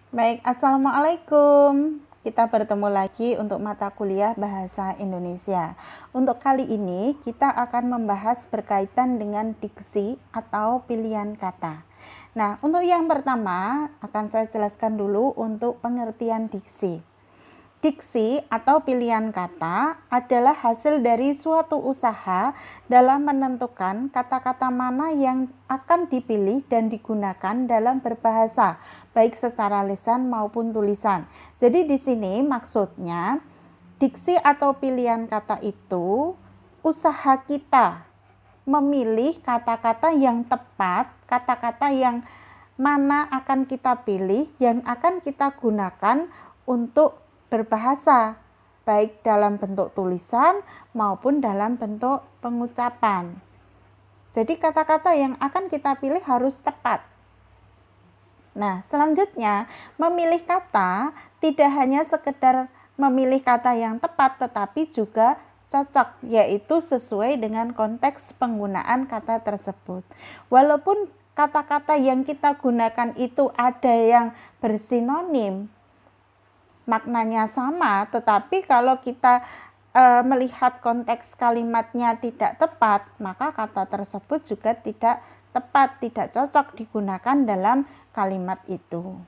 Baik, Assalamualaikum. Kita bertemu lagi untuk mata kuliah Bahasa Indonesia. Untuk kali ini, kita akan membahas berkaitan dengan diksi atau pilihan kata. Nah, untuk yang pertama, akan saya jelaskan dulu untuk pengertian diksi. Diksi atau pilihan kata adalah hasil dari suatu usaha dalam menentukan kata-kata mana yang akan dipilih dan digunakan dalam berbahasa, baik secara lisan maupun tulisan. Jadi di sini maksudnya diksi atau pilihan kata itu usaha kita memilih kata-kata yang tepat, kata-kata yang mana akan kita pilih, yang akan kita gunakan untuk berbahasa, baik dalam bentuk tulisan maupun dalam bentuk pengucapan. Jadi kata-kata yang akan kita pilih harus tepat. Nah, selanjutnya memilih kata tidak hanya sekedar memilih kata yang tepat, tetapi juga cocok, yaitu sesuai dengan konteks penggunaan kata tersebut. Walaupun kata-kata yang kita gunakan itu ada yang bersinonim, maknanya sama, tetapi kalau kita melihat konteks kalimatnya tidak tepat, maka kata tersebut juga tidak tepat, tidak cocok digunakan dalam kalimat itu.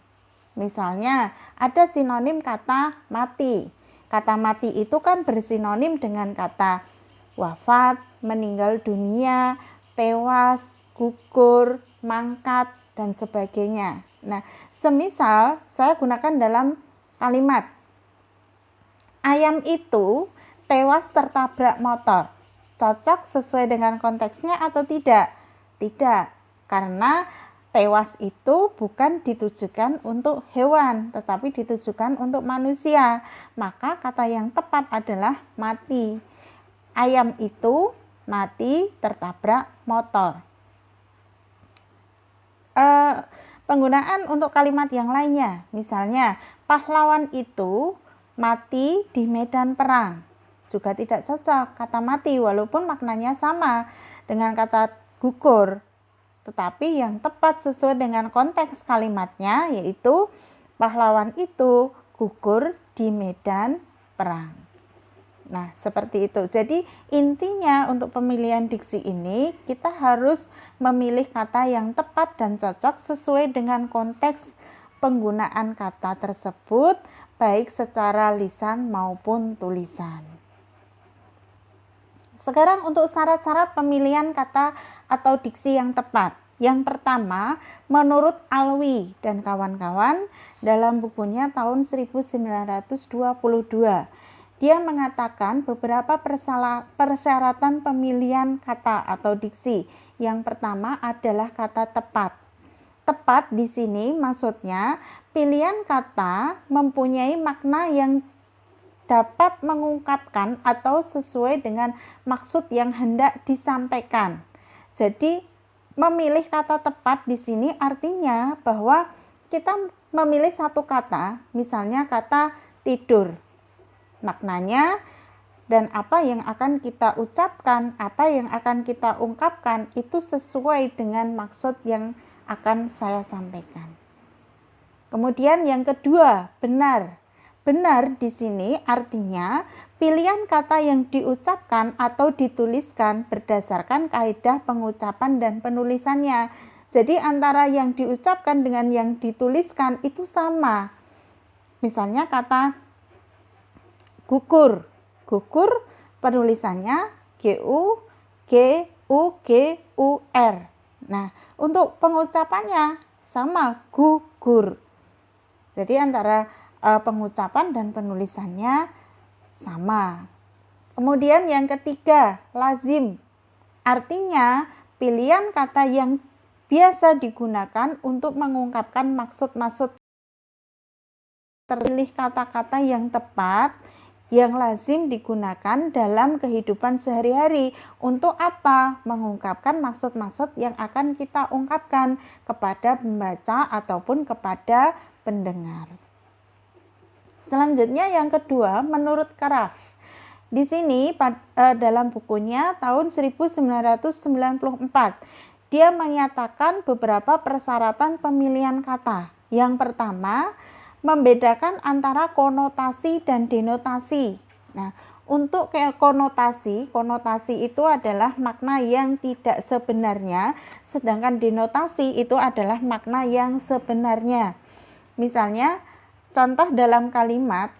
Misalnya ada sinonim kata mati. Kata mati itu kan bersinonim dengan kata wafat, meninggal dunia, tewas, gugur, mangkat, dan sebagainya. Nah, semisal saya gunakan dalam kalimat ayam itu tewas tertabrak motor. Cocok sesuai dengan konteksnya atau tidak? Tidak, karena tewas itu bukan ditujukan untuk hewan, tetapi ditujukan untuk manusia. Maka kata yang tepat adalah mati. Ayam itu mati tertabrak motor. Penggunaan untuk kalimat yang lainnya, misalnya pahlawan itu mati di medan perang, juga tidak cocok kata mati walaupun maknanya sama dengan kata gugur, tetapi yang tepat sesuai dengan konteks kalimatnya yaitu pahlawan itu gugur di medan perang. Nah, seperti itu. Jadi, intinya untuk pemilihan diksi ini, kita harus memilih kata yang tepat dan cocok sesuai dengan konteks penggunaan kata tersebut, baik secara lisan maupun tulisan. Sekarang untuk syarat-syarat pemilihan kata atau diksi yang tepat. Yang pertama, menurut Alwi dan kawan-kawan dalam bukunya tahun 1922, dia mengatakan beberapa persyaratan pemilihan kata atau diksi. Yang pertama adalah kata tepat. Tepat di sini maksudnya pilihan kata mempunyai makna yang dapat mengungkapkan atau sesuai dengan maksud yang hendak disampaikan. Jadi memilih kata tepat di sini artinya bahwa kita memilih satu kata, misalnya kata tidur. Maknanya dan apa yang akan kita ucapkan, apa yang akan kita ungkapkan itu sesuai dengan maksud yang akan saya sampaikan. Kemudian yang kedua, benar. Benar di sini artinya pilihan kata yang diucapkan atau dituliskan berdasarkan kaidah pengucapan dan penulisannya. Jadi antara yang diucapkan dengan yang dituliskan itu sama. Misalnya kata gugur. Gugur penulisannya G-U-G-U-G-U-R. Nah, untuk pengucapannya sama gugur. Jadi antara pengucapan dan penulisannya sama. Kemudian yang ketiga, lazim. Artinya pilihan kata yang biasa digunakan untuk mengungkapkan maksud-maksud. Terpilih kata-kata yang tepat yang lazim digunakan dalam kehidupan sehari-hari. Untuk apa? Mengungkapkan maksud-maksud yang akan kita ungkapkan kepada pembaca ataupun kepada pendengar. Selanjutnya yang kedua, menurut Karaf. Di sini dalam bukunya tahun 1994, dia menyatakan beberapa persyaratan pemilihan kata. Yang pertama, membedakan antara konotasi dan denotasi. Nah, untuk konotasi itu adalah makna yang tidak sebenarnya, sedangkan denotasi itu adalah makna yang sebenarnya. Misalnya, contoh dalam kalimat,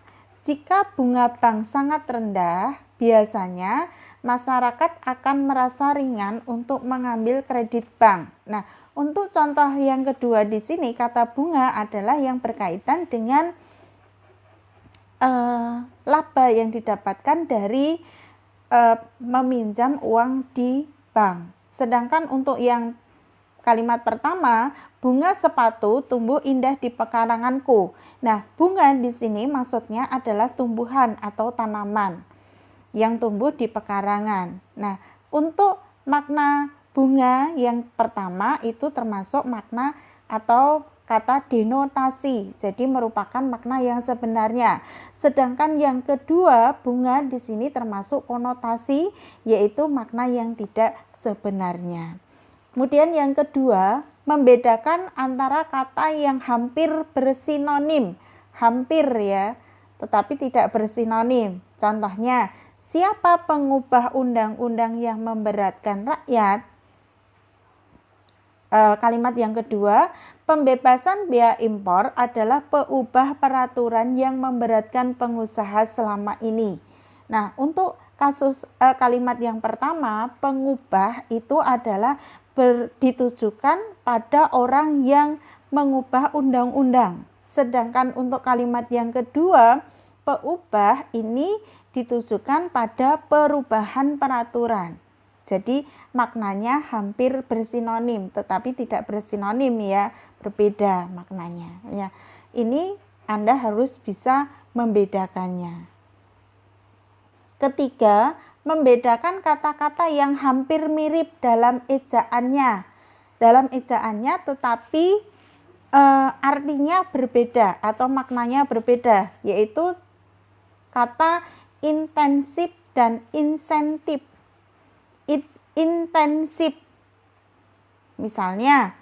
jika bunga bank sangat rendah, biasanya masyarakat akan merasa ringan untuk mengambil kredit bank. Nah, untuk contoh yang kedua di sini, kata bunga adalah yang berkaitan dengan laba yang didapatkan dari meminjam uang di bank. Sedangkan untuk yang kalimat pertama, bunga sepatu tumbuh indah di pekaranganku. Nah, bunga di sini maksudnya adalah tumbuhan atau tanaman yang tumbuh di pekarangan. Nah, untuk makna bunga yang pertama itu termasuk makna atau kata denotasi, jadi merupakan makna yang sebenarnya. Sedangkan yang kedua, bunga di sini termasuk konotasi, yaitu makna yang tidak sebenarnya. Kemudian yang kedua, membedakan antara kata yang hampir bersinonim, hampir ya, tetapi tidak bersinonim. Contohnya, siapa pengubah undang-undang yang memberatkan rakyat? Kalimat yang kedua, pembebasan bea impor adalah peubah peraturan yang memberatkan pengusaha selama ini. Nah, untuk kasus kalimat yang pertama, pengubah itu adalah ditujukan pada orang yang mengubah undang-undang. Sedangkan untuk kalimat yang kedua, peubah ini ditujukan pada perubahan peraturan. Jadi maknanya hampir bersinonim, tetapi tidak bersinonim ya, berbeda maknanya. Ya, ini Anda harus bisa membedakannya. Ketiga, membedakan kata-kata yang hampir mirip dalam ejaannya. Dalam ejaannya tetapi artinya berbeda atau maknanya berbeda, yaitu kata intensif dan insentif. Intensif, misalnya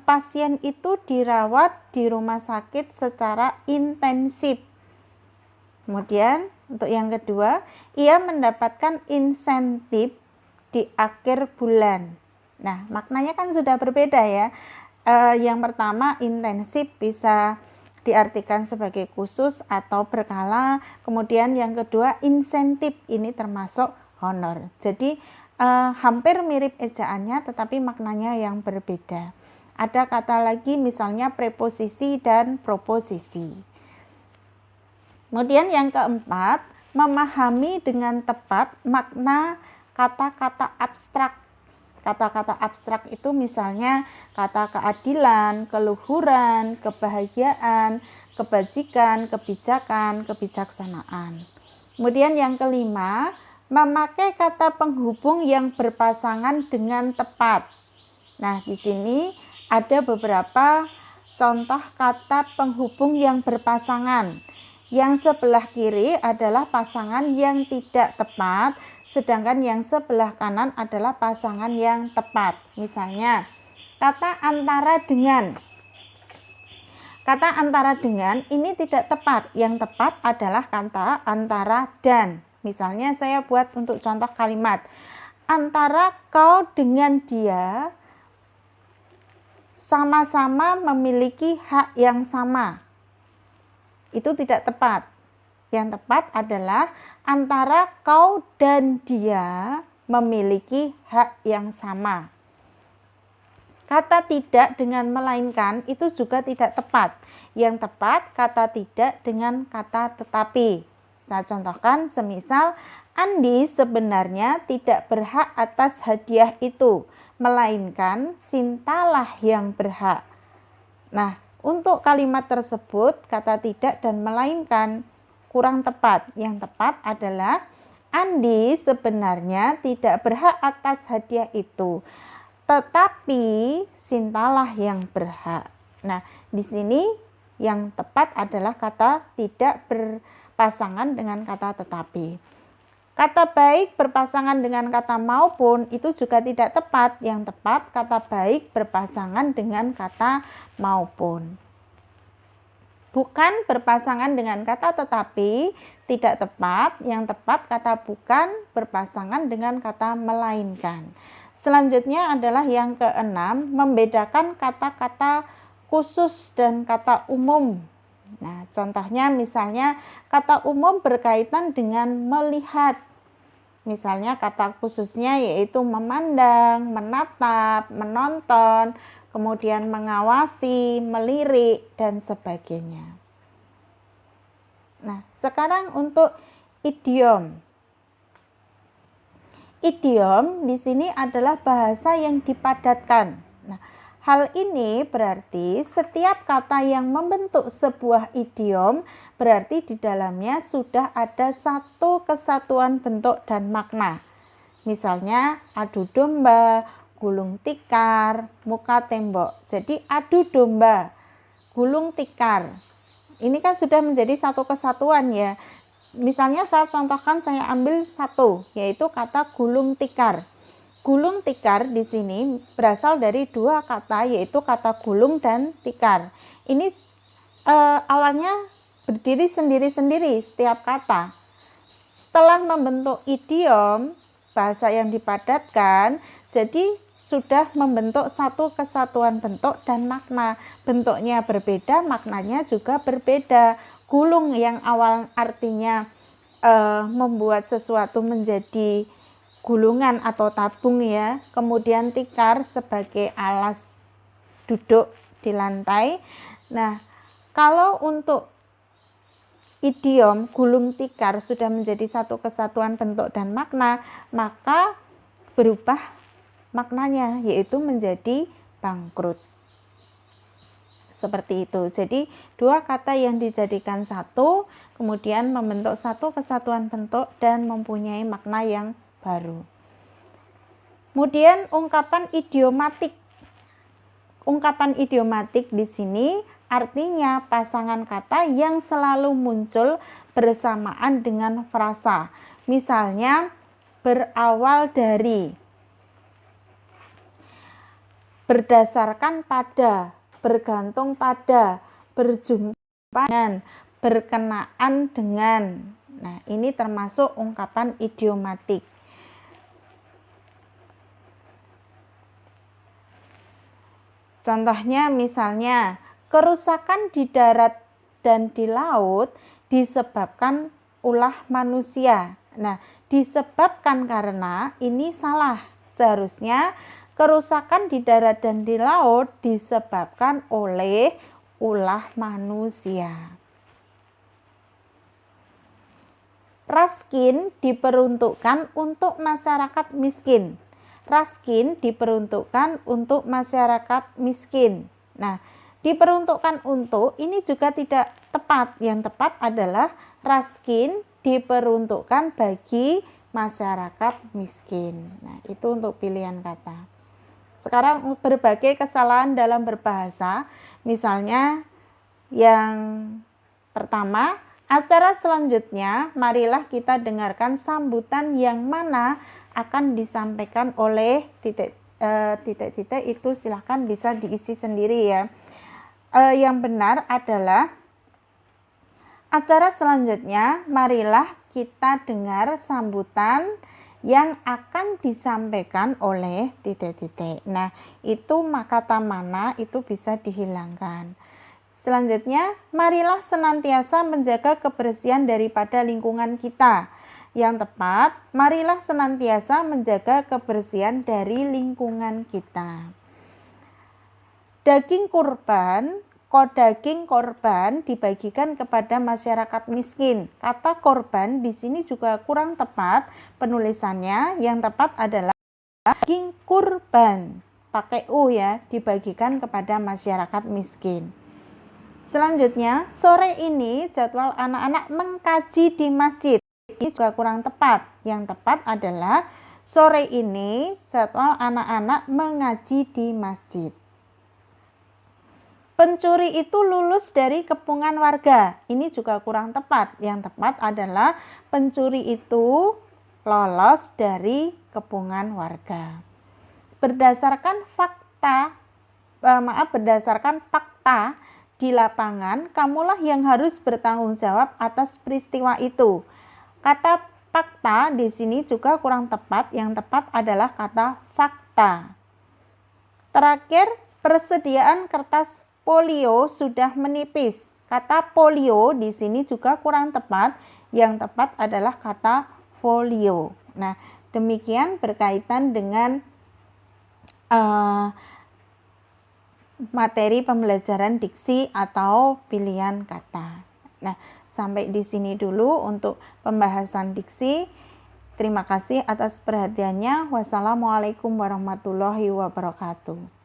pasien itu dirawat di rumah sakit secara intensif. Kemudian untuk yang kedua, ia mendapatkan insentif di akhir bulan. Nah, maknanya kan sudah berbeda ya. Yang pertama, intensif bisa diartikan sebagai khusus atau berkala. Kemudian yang kedua, insentif ini termasuk honor. Jadi hampir mirip ejaannya tetapi maknanya yang berbeda. Ada kata lagi misalnya preposisi dan proposisi. Kemudian yang keempat, memahami dengan tepat makna kata-kata abstrak. Kata-kata abstrak itu misalnya kata keadilan, keluhuran, kebahagiaan, kebajikan, kebijakan, kebijaksanaan. Kemudian yang kelima, memakai kata penghubung yang berpasangan dengan tepat. Nah, di sini ada beberapa contoh kata penghubung yang berpasangan. Yang sebelah kiri adalah pasangan yang tidak tepat, sedangkan yang sebelah kanan adalah pasangan yang tepat. Misalnya, kata antara dengan. Kata antara dengan ini tidak tepat. Yang tepat adalah kata antara dan. Misalnya saya buat untuk contoh kalimat. Antara kau dengan dia sama-sama memiliki hak yang sama. Itu tidak tepat. Yang tepat adalah antara kau dan dia memiliki hak yang sama. Kata tidak dengan melainkan itu juga tidak tepat. Yang tepat kata tidak dengan kata tetapi. Saya contohkan semisal Andi sebenarnya tidak berhak atas hadiah itu, melainkan Sintalah yang berhak. Nah, untuk kalimat tersebut, kata tidak dan melainkan kurang tepat. Yang tepat adalah Andi sebenarnya tidak berhak atas hadiah itu, tetapi Sintalah yang berhak. Nah, di sini yang tepat adalah kata tidak berpasangan dengan kata tetapi. Kata baik berpasangan dengan kata maupun itu juga tidak tepat. Yang tepat kata baik berpasangan dengan kata maupun. Bukan berpasangan dengan kata tetapi, tidak tepat. Yang tepat kata bukan berpasangan dengan kata melainkan. Selanjutnya adalah yang keenam, membedakan kata-kata khusus dan kata umum. Nah, contohnya misalnya kata umum berkaitan dengan melihat. Misalnya kata khususnya yaitu memandang, menatap, menonton, kemudian mengawasi, melirik, dan sebagainya. Nah, sekarang untuk idiom. Idiom di sini adalah bahasa yang dipadatkan. Nah, hal ini berarti setiap kata yang membentuk sebuah idiom berarti di dalamnya sudah ada satu kesatuan bentuk dan makna. Misalnya adu domba, gulung tikar, muka tembok. Jadi adu domba, gulung tikar. Ini kan sudah menjadi satu kesatuan ya. Misalnya saya contohkan, saya ambil satu, yaitu kata gulung tikar. Gulung tikar di sini berasal dari dua kata, yaitu kata gulung dan tikar. Ini awalnya berdiri sendiri-sendiri setiap kata. Setelah membentuk idiom, bahasa yang dipadatkan, jadi sudah membentuk satu kesatuan bentuk dan makna. Bentuknya berbeda, maknanya juga berbeda. Gulung yang awal artinya membuat sesuatu menjadi gulungan atau tabung ya. Kemudian tikar sebagai alas duduk di lantai. Nah, kalau untuk idiom gulung tikar sudah menjadi satu kesatuan bentuk dan makna, maka berubah maknanya, yaitu menjadi bangkrut. Seperti itu. Jadi dua kata yang dijadikan satu, kemudian membentuk satu kesatuan bentuk dan mempunyai makna yang baru. Kemudian ungkapan idiomatik. Ungkapan idiomatik di sini artinya pasangan kata yang selalu muncul bersamaan dengan frasa. Misalnya berawal dari, berdasarkan pada, bergantung pada, berjumpa dengan, berkenaan dengan. Nah, ini termasuk ungkapan idiomatik. Contohnya misalnya, kerusakan di darat dan di laut disebabkan ulah manusia. Nah, disebabkan karena ini salah. Seharusnya kerusakan di darat dan di laut disebabkan oleh ulah manusia. Raskin diperuntukkan untuk masyarakat miskin. Raskin diperuntukkan untuk masyarakat miskin. Nah, diperuntukkan untuk ini juga tidak tepat. Yang tepat adalah raskin diperuntukkan bagi masyarakat miskin. Nah, itu untuk pilihan kata. Sekarang berbagai kesalahan dalam berbahasa. Misalnya yang pertama, acara selanjutnya marilah kita dengarkan sambutan yang mana akan disampaikan oleh titik itu silahkan bisa diisi sendiri ya. Yang benar adalah acara selanjutnya marilah kita dengar sambutan yang akan disampaikan oleh titik-titik. Nah, itu kata mana itu bisa dihilangkan. Selanjutnya, marilah senantiasa menjaga kebersihan daripada lingkungan kita. Yang tepat, marilah senantiasa menjaga kebersihan dari lingkungan kita. Daging korban dibagikan kepada masyarakat miskin. Kata korban di sini juga kurang tepat penulisannya. Yang tepat adalah daging kurban, pakai U ya, dibagikan kepada masyarakat miskin. Selanjutnya, sore ini jadwal anak-anak mengkaji di masjid. Ini juga kurang tepat. Yang tepat adalah sore ini jadwal anak-anak mengaji di masjid. Pencuri itu lulus dari kepungan warga. Ini juga kurang tepat. Yang tepat adalah pencuri itu lolos dari kepungan warga. Berdasarkan fakta di lapangan, kamulah yang harus bertanggung jawab atas peristiwa itu. Kata fakta di sini juga kurang tepat, yang tepat adalah kata fakta. Terakhir, persediaan kertas polio sudah menipis. Kata polio di sini juga kurang tepat, yang tepat adalah kata folio. Nah, demikian berkaitan dengan materi pembelajaran diksi atau pilihan kata. Nah, sampai di sini dulu untuk pembahasan diksi. Terima kasih atas perhatiannya. Wassalamualaikum warahmatullahi wabarakatuh.